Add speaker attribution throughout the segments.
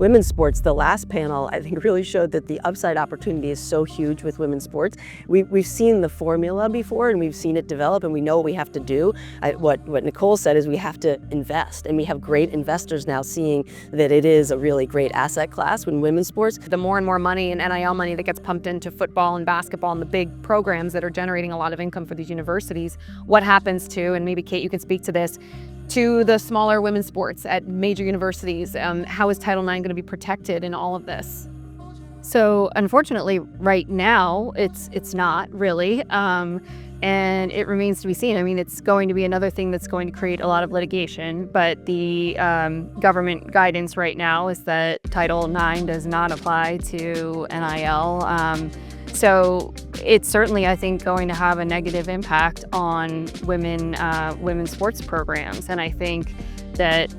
Speaker 1: women's sports, the last panel, I think really showed that the upside opportunity is so huge with women's sports. We've seen the formula before and we've seen it develop and we know what we have to do. What Nicole said is we have to invest, and we have great investors now seeing that it is a really great asset class in women's sports.
Speaker 2: The more and more money and NIL money that gets pumped into football and basketball and the big programs that are generating a lot of income for these universities, what happens to, and maybe Kate, you can speak to this, to the smaller women's sports at major universities? How is Title IX going to be protected in all of this? So unfortunately, right now, it's not really, and it remains to be seen. I mean, it's going to be another thing that's going to create a lot of litigation, but the government guidance right now is that Title IX does not apply to NIL. So it's certainly, I think, going to have a negative impact on women's sports programs. And I think that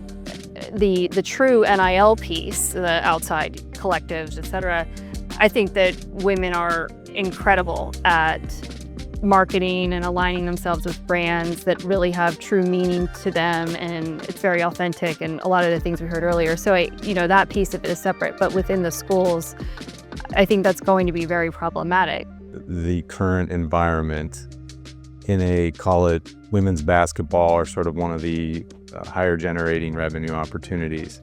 Speaker 2: the true NIL piece, the outside collectives, et cetera, I think that women are incredible at marketing and aligning themselves with brands that really have true meaning to them, and it's very authentic, and a lot of the things we heard earlier. So that piece of it is separate, but within the schools, I think that's going to be very problematic.
Speaker 3: The current environment in call it women's basketball, or sort of one of the higher generating revenue opportunities.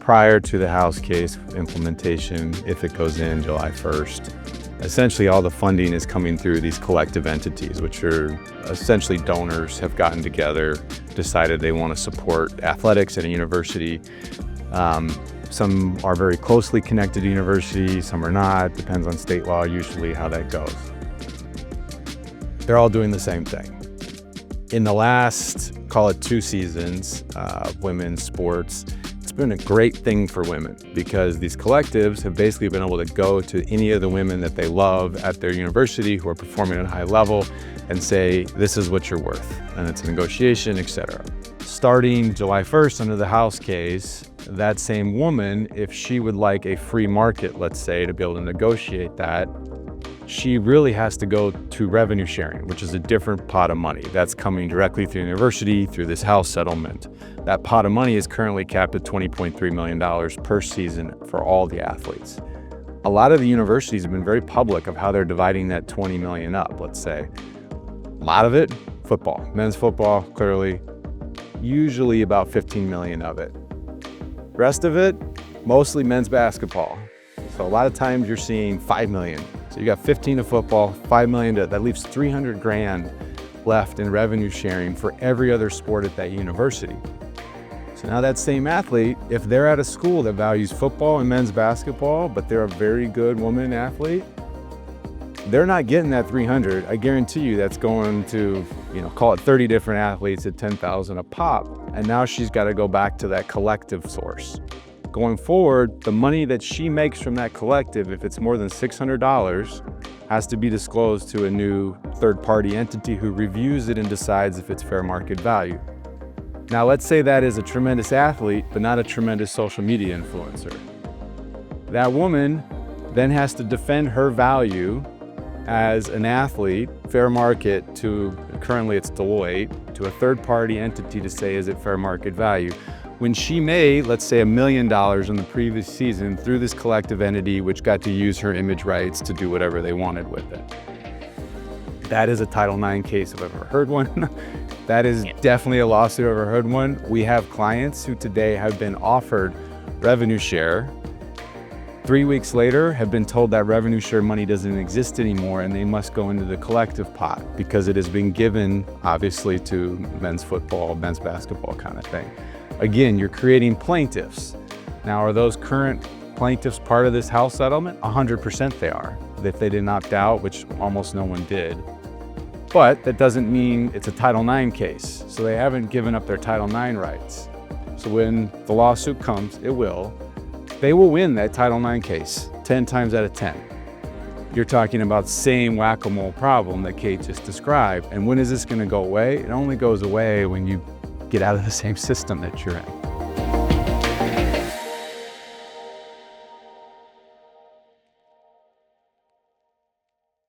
Speaker 3: Prior to the House case implementation, if it goes in July 1st, essentially all the funding is coming through these collective entities, which are essentially donors have gotten together, decided they want to support athletics at a university. Some are very closely connected to universities, some are not, depends on state law usually how that goes. They're all doing the same thing. In the last, call it 2 seasons of women's sports, it's been a great thing for women because these collectives have basically been able to go to any of the women that they love at their university who are performing at a high level and say, this is what you're worth. And it's a negotiation, etc. Starting July 1st under the House case, that same woman, if she would like a free market, let's say, to be able to negotiate that, she really has to go to revenue sharing, which is a different pot of money. That's coming directly through the university, through this House settlement. That pot of money is currently capped at $20.3 million per season for all the athletes. A lot of the universities have been very public of how they're dividing that $20 million up, let's say. A lot of it, football. Men's football, clearly, usually about 15 million of it. Rest of it, mostly men's basketball. So a lot of times you're seeing 5 million. So you got 15 to football, 5 million that leaves 300 grand left in revenue sharing for every other sport at that university. So now that same athlete, if they're at a school that values football and men's basketball, but they're a very good woman athlete, they're not getting that 300. I guarantee you that's going to, call it 30 different athletes at 10,000 a pop. And now she's got to go back to that collective source. Going forward, the money that she makes from that collective, if it's more than $600, has to be disclosed to a new third-party entity who reviews it and decides if it's fair market value. Now, let's say that is a tremendous athlete, but not a tremendous social media influencer. That woman then has to defend her value as an athlete, fair market to, currently it's Deloitte, to a third-party entity to say, is it fair market value? When she made, let's say, $1 million in the previous season through this collective entity, which got to use her image rights to do whatever they wanted with it. That is a Title IX case if I've ever heard one. That is definitely a lawsuit if I've ever heard one. We have clients who today have been offered revenue share. 3 weeks later, have been told that revenue share money doesn't exist anymore and they must go into the collective pot because it has been given, obviously, to men's football, men's basketball kind of thing. Again, you're creating plaintiffs. Now, are those current plaintiffs part of this House settlement? 100% they are. If they didn't opt out, which almost no one did. But that doesn't mean it's a Title IX case. So they haven't given up their Title IX rights. So when the lawsuit comes, it will, they will win that Title IX case 10 times out of 10. You're talking about same whack-a-mole problem that Kate just described. And when is this going to go away? It only goes away when you get out of the same system that you're in.